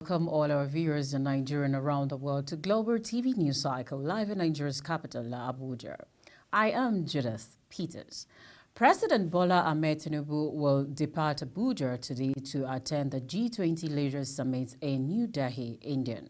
Welcome all our viewers in Nigeria and around the world to Global TV News Cycle, live in Nigeria's capital, Abuja. I am Judith Peters. President Bola Ahmed Tinubu will depart Abuja today to attend the G20 Leaders Summit in New Delhi, India.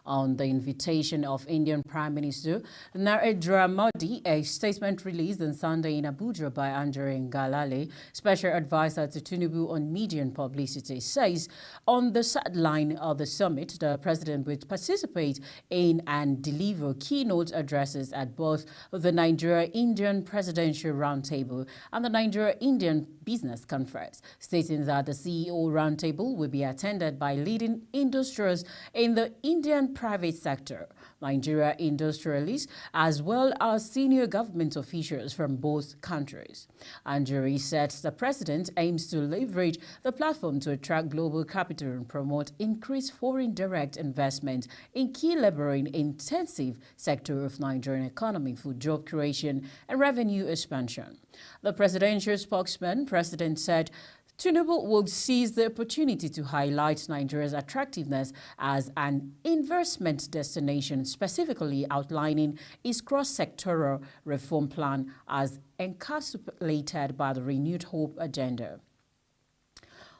On the invitation of Indian Prime Minister Narendra Modi, a statement released on Sunday in Abuja by Andrew Ngalale, special advisor to Tinubu on media and publicity, says on the sideline of the summit, the president will participate in and deliver keynote addresses at both the Nigeria-Indian Presidential Roundtable and the Nigeria-Indian Business Conference, stating that the CEO Roundtable will be attended by leading industrials in the Indian private sector, Nigeria industrialists, as well as senior government officials from both countries. Andrew said the president aims to leverage the platform to attract global capital and promote increased foreign direct investment in key labor-intensive sector of Nigerian economy for job creation and revenue expansion. The presidential spokesman, President, said Tinubu will seize the opportunity to highlight Nigeria's attractiveness as an investment destination, specifically outlining its cross-sectoral reform plan as encapsulated by the Renewed Hope agenda.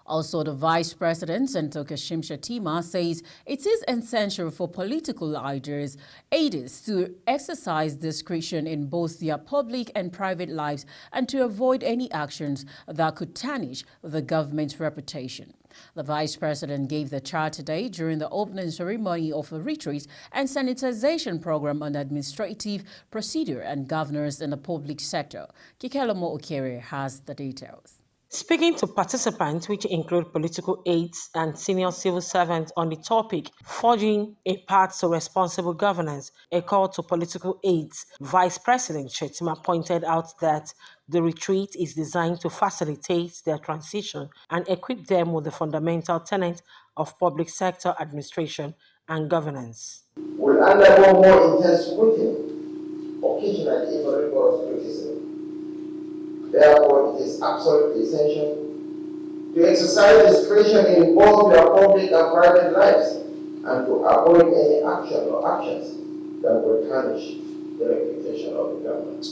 Also, the Vice President, Senator Kashim Shettima, says it is essential for political aides to exercise discretion in both their public and private lives and to avoid any actions that could tarnish the government's reputation. The Vice President gave the charge today during the opening ceremony of a retreat and sanitization program on administrative procedure and governors in the public sector. Kikelomo Okere has the details. Speaking to participants, which include political aides and senior civil servants on the topic, Forging a Path to Responsible Governance, a call to political aides, Vice President Shettima pointed out that the retreat is designed to facilitate their transition and equip them with the fundamental tenets of public sector administration and governance. Will undergo more intense scrutiny, occasionally even rigorous criticism. Therefore, it is absolutely essential to exercise discretion in both their public and private lives and to avoid any action or actions that will tarnish the reputation of the government.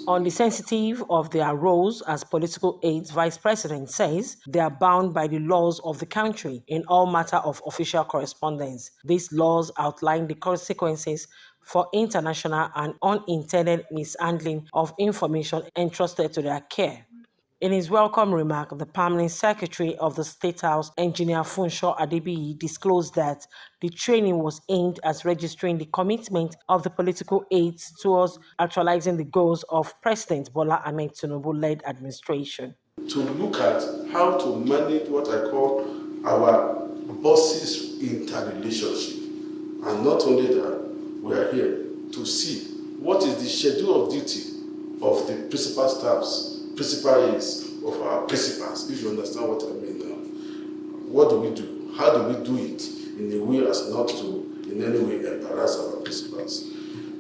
On the sensitive of their roles as political aides, Vice President says they are bound by the laws of the country in all matter of official correspondence. These laws outline the consequences for international and unintended mishandling of information entrusted to their care. In his welcome remark, the permanent secretary of the State House, Engineer Funsho Adebiyi, disclosed that the training was aimed at registering the commitment of the political aides towards actualizing the goals of President Bola Ahmed Tinubu-led administration. To look at how to manage what I call our bosses interrelationship. And not only that, we are here to see what is the schedule of duty of the principal staffs, principal aides of our principals, if you understand what I mean now. What do we do? How do we do it in a way as not to in any way embarrass our principals?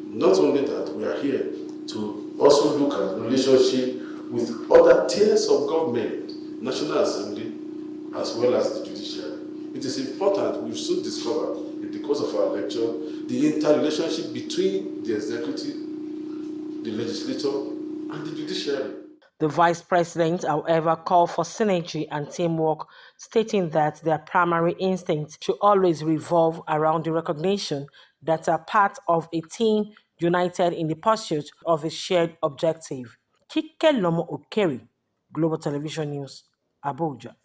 Not only that, we are here to also look at relationship with other tiers of government, National Assembly, as well as the judiciary. It is important, we've soon discovered in the course of our lecture, the interrelationship between the executive, the legislature, and the judiciary. The Vice President, however, called for synergy and teamwork, stating that their primary instinct should always revolve around the recognition that they are part of a team united in the pursuit of a shared objective. Kikelomo Okere, Global Television News, Abuja.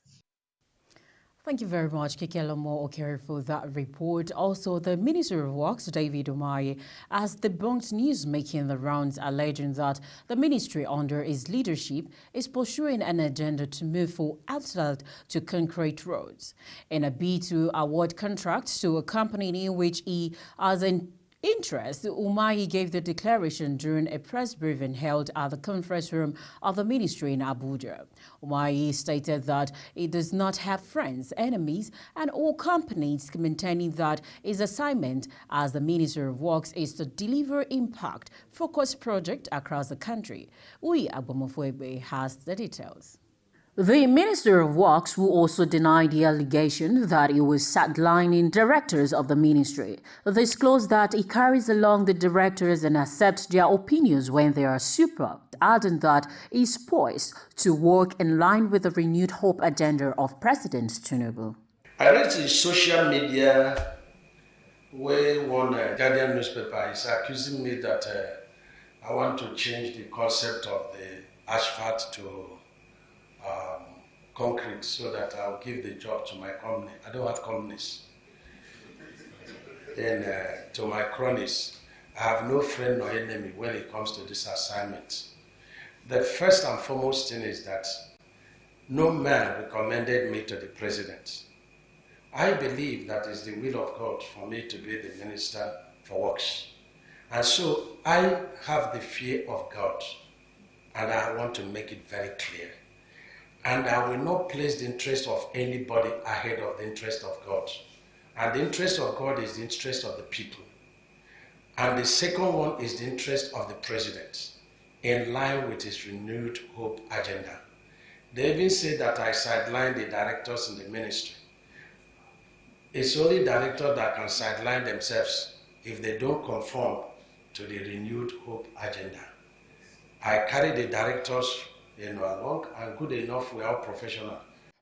Thank you very much, Kikelomo Okere, for that report. Also, the Minister of Works, David Umahi, has debunked news making the rounds alleging that the ministry under his leadership is pursuing an agenda to move from asphalt to concrete roads. In a bid to award contracts to a company in which he has an interest, Umahi gave the declaration during a press briefing held at the conference room of the ministry in Abuja. Umahi stated that he does not have friends, enemies, and all companies, maintaining that his assignment as the Minister of Works is to deliver impact-focused projects across the country. Uyi Agbomofuegbe has the details. The Minister of Works will also deny the allegation that he was sidelining directors of the ministry. They disclosed that he carries along the directors and accepts their opinions when they are super, adding that he is poised to work in line with the renewed hope agenda of President Tinubu. I read in social media where one Guardian newspaper is accusing me that I want to change the concept of the asphalt to concrete so that I'll give the job to my company. I don't have companies. Then to my cronies, I have no friend nor enemy when it comes to this assignment. The first and foremost thing is that no man recommended me to the president. I believe that is the will of God for me to be the Minister for Works. And so I have the fear of God, and I want to make it very clear. And I will not place the interest of anybody ahead of the interest of God. And the interest of God is the interest of the people. And the second one is the interest of the president, in line with his renewed hope agenda. They even say that I sideline the directors in the ministry. It's only directors that can sideline themselves if they don't conform to the renewed hope agenda. I carry the directors along, and good enough, we are professional.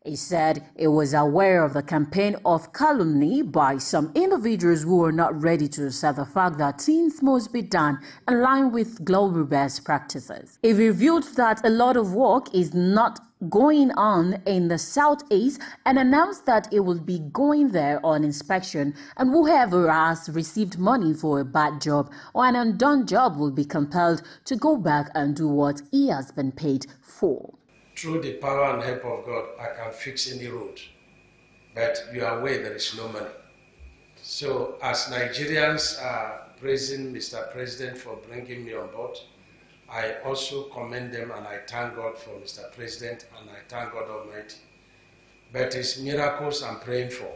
He said he was aware of the campaign of calumny by some individuals who are not ready to accept the fact that things must be done in line with global best practices. He revealed that a lot of work is not going on in the Southeast and announced that he will be going there on inspection, and whoever has received money for a bad job or an undone job will be compelled to go back and do what he has been paid for. Through the power and help of God, I can fix any road. But you are aware there is no money. So as Nigerians are praising Mr. President for bringing me on board, I also commend them and I thank God for Mr. President and I thank God Almighty. But it's miracles I'm praying for.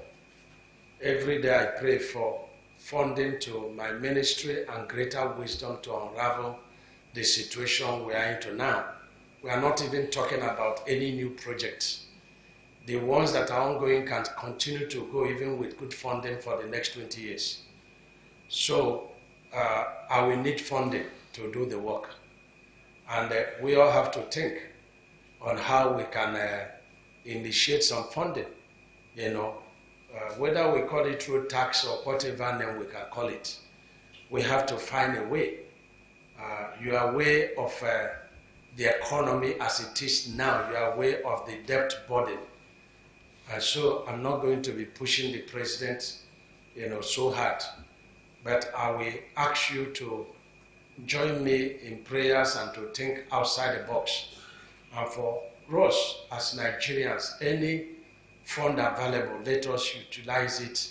Every day I pray for funding to my ministry and greater wisdom to unravel the situation we are into now. We are not even talking about any new projects. The ones that are ongoing can continue to go even with good funding for the next 20 years. So I will need funding to do the work. And we all have to think on how we can initiate some funding, whether we call it through tax or whatever name we can call it. We have to find a way. You are aware of the economy as it is now. You are aware of the debt burden. And so I'm not going to be pushing the president, so hard. But I will ask you to join me in prayers and to think outside the box. And for us as Nigerians, any fund available, let us utilize it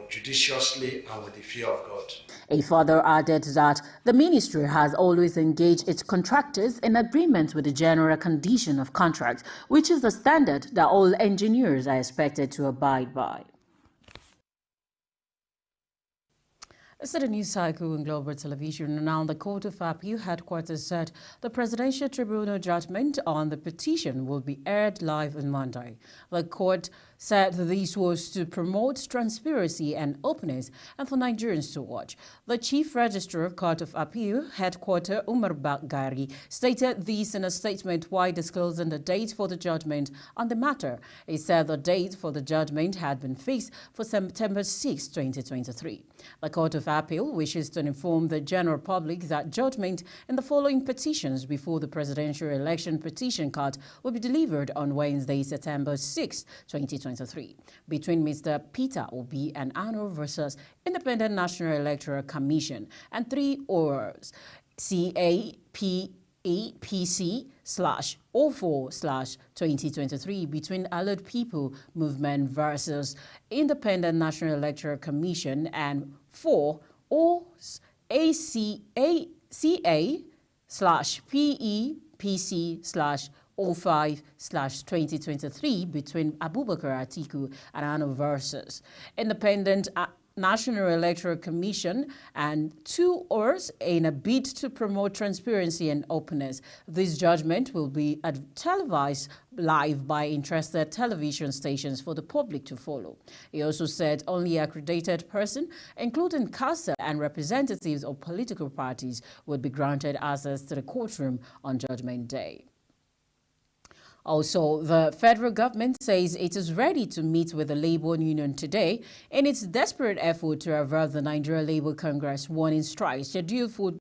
judiciously and with the fear of God. He further added that the ministry has always engaged its contractors in agreement with the general condition of contract, which is the standard that all engineers are expected to abide by. This is a news cycle in Global Television. Now, the Court of Appeal headquarters said the Presidential Tribunal judgment on the petition will be aired live on Monday. The court said this was to promote transparency and openness and for Nigerians to watch. The Chief Registrar of Court of Appeal, Headquarter Umar Bagari, stated this in a statement while disclosing the date for the judgment on the matter. He said the date for the judgment had been fixed for September 6, 2023. The Court of Appeal wishes to inform the general public that judgment in the following petitions before the Presidential Election Petition Court will be delivered on Wednesday, September 6, 2023. Between Mr. Peter Obi and Ano versus Independent National Electoral Commission and 3 ORs, CAPEC/04/2023 between Allied People Movement versus Independent National Electoral Commission and 4 ORs, ACA/PEPC/05/2023 between Abubakar Atiku and Ano versus Independent National Electoral Commission and 2 hours in a bid to promote transparency and openness. This judgment will be televised live by interested television stations for the public to follow. He also said only accredited persons, including CASA and representatives of political parties, would be granted access to the courtroom on Judgment Day. Also, the federal government says it is ready to meet with the labor union today in its desperate effort to avert the Nigeria Labour Congress warning strike scheduled for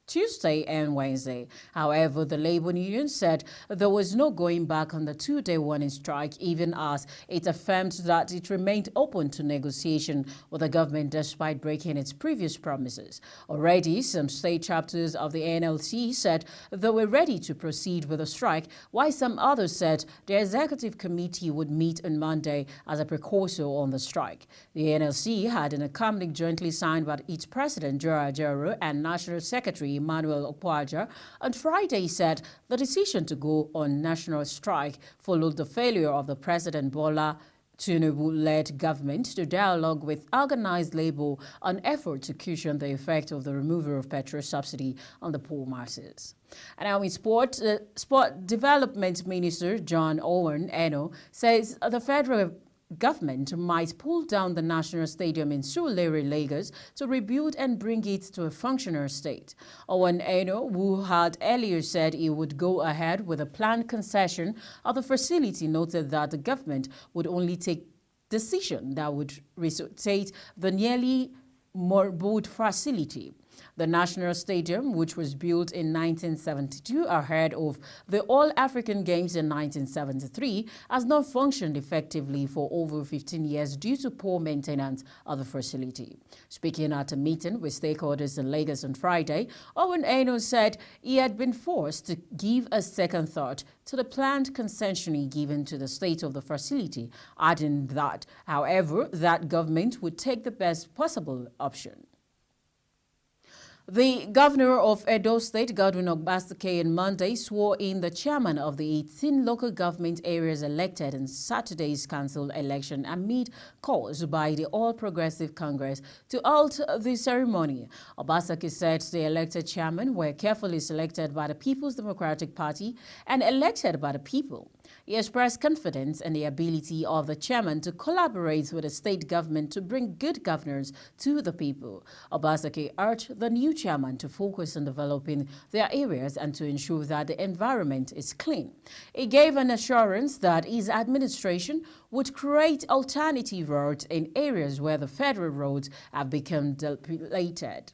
Tuesday and Wednesday. However, the labor union said there was no going back on the 2-day warning strike, even as it affirmed that it remained open to negotiation with the government despite breaking its previous promises. Already, some state chapters of the NLC said they were ready to proceed with the strike, while some others said the executive committee would meet on Monday as a precursor on the strike. The NLC had an accompanying jointly signed by its president, Joe Ajaero, and national secretary, Emmanuel Okwaja, on Friday said the decision to go on national strike followed the failure of the President Bola Tinubu-led government to dialogue with organized labor on effort to cushion the effect of the removal of petrol subsidy on the poor masses. And now in sport, Sport Development Minister John Owen Eno says the federal government might pull down the National Stadium in Surulere, Lagos to rebuild and bring it to a functional state. Owen Eno, who had earlier said he would go ahead with a planned concession of the facility, noted that the government would only take decision that would resuscitate the nearly mothballed facility. The National Stadium, which was built in 1972 ahead of the All-African Games in 1973, has not functioned effectively for over 15 years due to poor maintenance of the facility. Speaking at a meeting with stakeholders in Lagos on Friday, Owen Eno said he had been forced to give a second thought to the planned concession given to the state of the facility, adding that, however, that government would take the best possible option. The governor of Edo State, Godwin Ogbastake, on Monday swore in the chairman of the 18 local government areas elected in Saturday's council election amid calls by the All Progressive Congress to halt the ceremony. Ogbastake said the elected chairmen were carefully selected by the People's Democratic Party and elected by the people. He expressed confidence in the ability of the chairman to collaborate with the state government to bring good governance to the people. Ogbastake urged the new chairman to focus on developing their areas and to ensure that the environment is clean. He gave an assurance that his administration would create alternative roads in areas where the federal roads have become depleted.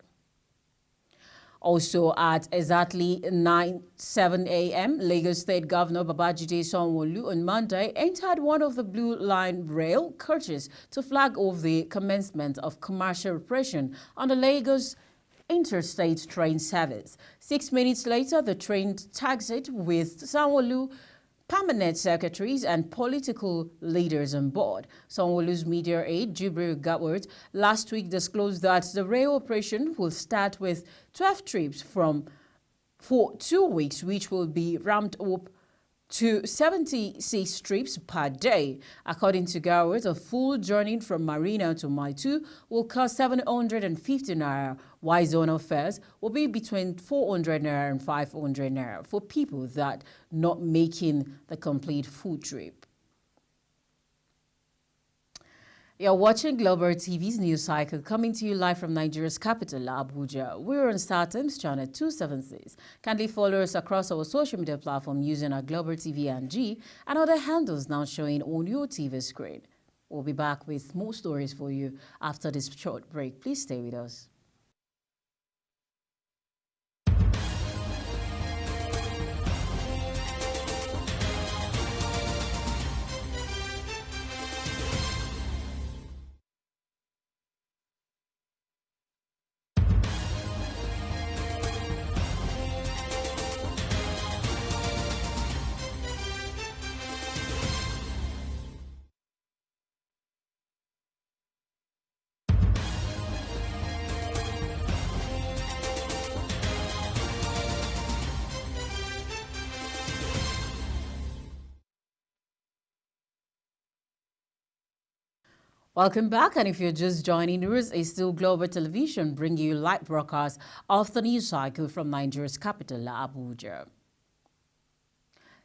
Also at exactly 9:07 a.m., Lagos State Governor Babajide Sanwo-Olu on Monday entered one of the Blue Line rail coaches to flag off the commencement of commercial operation on the Lagos interstate train service. 6 minutes later, the train taxied with Sanwo-Olu, permanent secretaries and political leaders on board. Sanwo-Olu's media aide, Jibril Gatward, last week disclosed that the rail operation will start with 12 trips for 2 weeks, which will be ramped up to 76 trips per day. According to Gatward, a full journey from Marina to Maitu will cost 750 naira, while zonal fares will be between 400 naira and 500 naira for people that not making the complete full trip. You're watching Global TV's news cycle, coming to you live from Nigeria's capital, Abuja. We're on StarTimes channel 276. Kindly follow us across our social media platform using our Global TV NG and other handles now showing on your TV screen. We'll be back with more stories for you after this short break. Please stay with us. Welcome back, and if you're just joining us, it's still Global Television bringing you live broadcasts of the news cycle from Nigeria's capital, Abuja.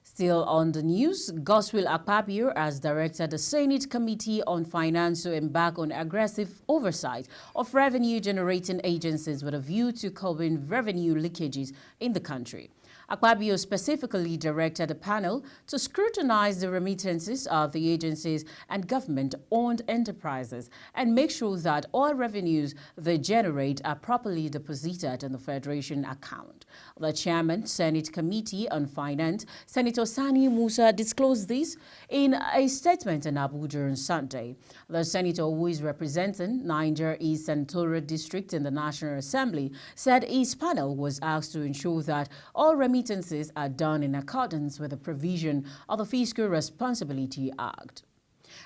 Still on the news, Godswill Akpabio has directed the Senate Committee on Finance to embark on aggressive oversight of revenue-generating agencies with a view to curbing revenue leakages in the country. Akpabio specifically directed a panel to scrutinize the remittances of the agencies and government-owned enterprises and make sure that all revenues they generate are properly deposited in the Federation account. The chairman, Senate Committee on Finance, Senator Sani Musa, disclosed this in a statement in Abuja on Sunday. The senator, who is representing Niger East and Tora District in the National Assembly, said his panel was asked to ensure that all remittances are done in accordance with the provision of the Fiscal Responsibility Act.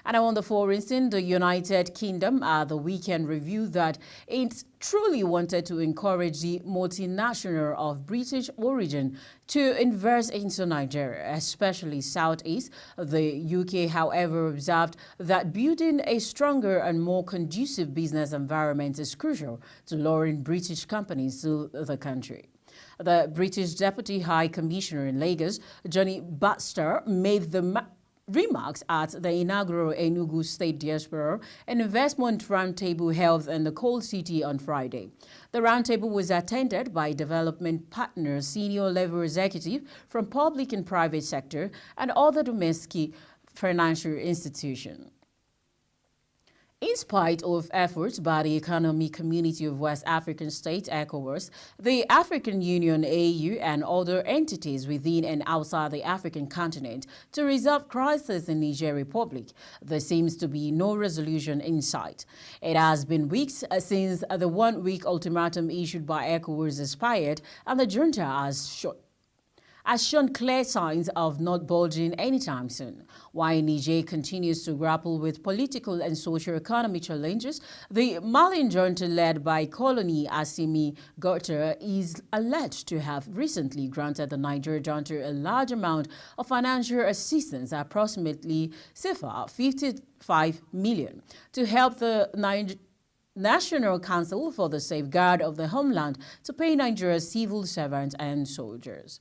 And on the foreign, the United Kingdom at the weekend reviewed that it truly wanted to encourage the multinational of British origin to invest into Nigeria, especially Southeast. The UK, however, observed that building a stronger and more conducive business environment is crucial to luring British companies to the country. The British Deputy High Commissioner in Lagos, Johnny Baxter, made the remarks at the inaugural Enugu State Diaspora and Investment Roundtable held in the Coal City on Friday. The roundtable was attended by development partners, senior level executives from public and private sector, and other domestic financial institutions. In spite of efforts by the Economic Community of West African States, ECOWAS, the African Union, AU, and other entities within and outside the African continent to resolve crisis in Niger Republic, there seems to be no resolution in sight. It has been weeks since the one-week ultimatum issued by ECOWAS expired, and the junta has shown clear signs of not budging anytime soon. While Niger continues to grapple with political and socio-economic challenges, the Malian junta led by Colonel Assimi Goïta is alleged to have recently granted the Niger junta a large amount of financial assistance, approximately CFA 55 million, to help the National Council for the Safeguard of the Homeland to pay Nigeria's civil servants and soldiers.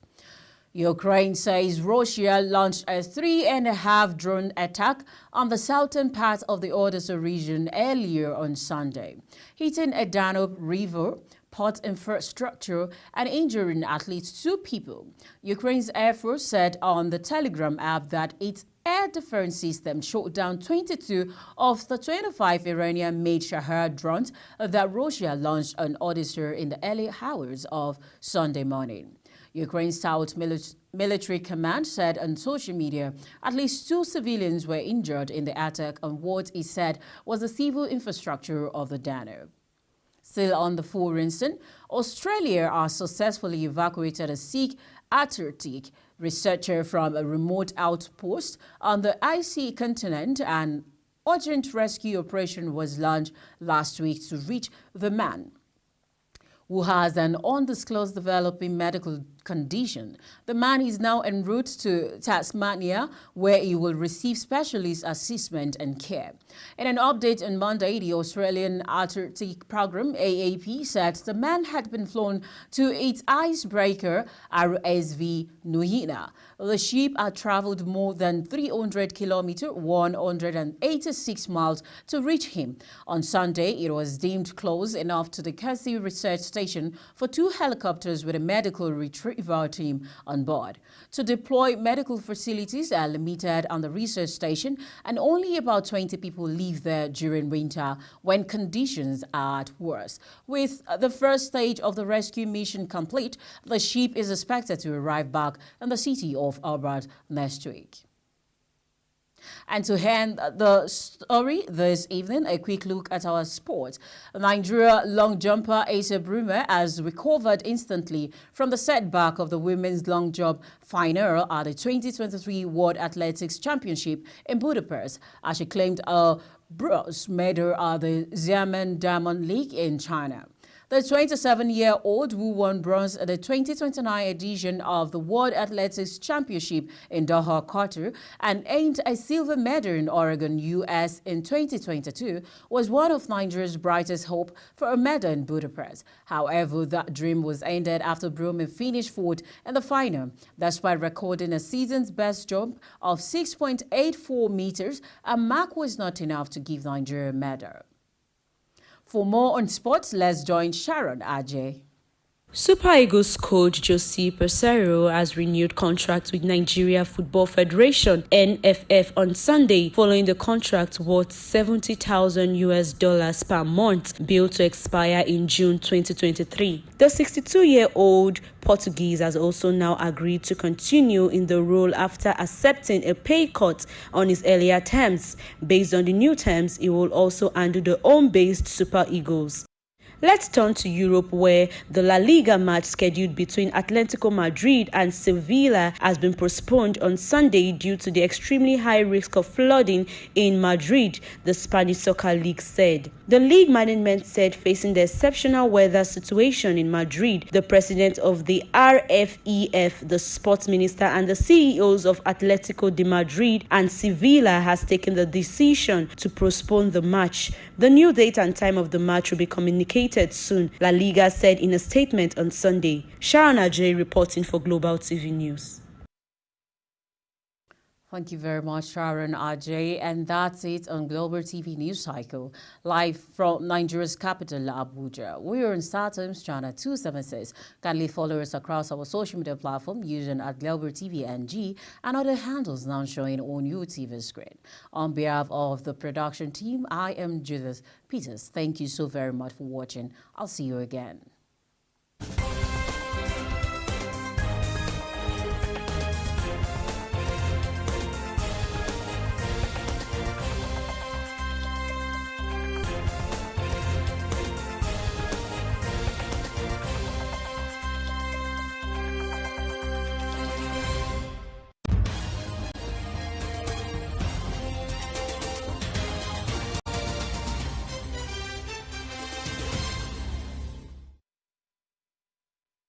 Ukraine says Russia launched a 3.5 drone attack on the southern part of the Odessa region earlier on Sunday, hitting a Danube River port infrastructure and injuring at least 2 people. Ukraine's Air Force said on the Telegram app that its air defense system shot down 22 of the 25 Iranian-made Shahed drones that Russia launched on Odessa in the early hours of Sunday morning. Ukraine's South Military Command said on social media at least 2 civilians were injured in the attack on what it said was the civil infrastructure of the Danube. Still on the foreign scene, Australia has successfully evacuated a Sikh Antarctic researcher from a remote outpost on the icy continent, and urgent rescue operation was launched last week to reach the man, who has an undisclosed developing medical condition. The man is now en route to Tasmania, where he will receive specialist assessment and care. In an update on Monday, the Australian Antarctic Program, AAP, said the man had been flown to its icebreaker, RSV Nuhina. The ship had traveled more than 300 kilometers, 186 miles, to reach him. On Sunday, it was deemed close enough to the Casey Research Station for 2 helicopters with a medical retrieval team on board. To deploy medical facilities are limited on the research station, and only about 20 people live there during winter when conditions are at worst. With the first stage of the rescue mission complete, the ship is expected to arrive back in the city of Hobart next week. And to end the story this evening, a quick look at our sports. Nigeria long jumper Asa Brume has recovered instantly from the setback of the women's long jump final at the 2023 World Athletics Championship in Budapest, as she claimed a bronze medal at the Xiamen Diamond League in China. The 27-year-old who won bronze at the 2029 edition of the World Athletics Championship in Doha, Qatar, and earned a silver medal in Oregon, U.S. in 2022, was one of Nigeria's brightest hope for a medal in Budapest. However, that dream was ended after Broome finished fourth in the final. Despite recording a season's best jump of 6.84 meters, a mark was not enough to give Nigeria a medal. For more on sports, let's join Sharon Ajay. Super Eagles coach Jose Peseiro has renewed contract with Nigeria Football Federation (NFF) on Sunday, following the contract worth $70,000 per month, billed to expire in June 2023. The 62-year-old Portuguese has also now agreed to continue in the role after accepting a pay cut on his earlier terms. Based on the new terms, he will also handle the home-based Super Eagles. Let's turn to Europe, where the La Liga match scheduled between Atletico Madrid and Sevilla has been postponed on Sunday due to the extremely high risk of flooding in Madrid, the Spanish Soccer League said. The league management said, facing the exceptional weather situation in Madrid, the president of the RFEF, the sports minister, and the CEOs of Atletico de Madrid and Sevilla has taken the decision to postpone the match. The new date and time of the match will be communicated soon, La Liga said in a statement on Sunday. Sharon Ajay reporting for Global TV News. Thank you very much, Sharon Ajay. And that's it on Global TV News Cycle, live from Nigeria's capital, Abuja. We are on StarTimes channel 276. Kindly follow us across our social media platform using @Global TV NG and other handles now showing on your TV screen. On behalf of the production team, I am Judith Peters. Thank you so very much for watching. I'll see you again.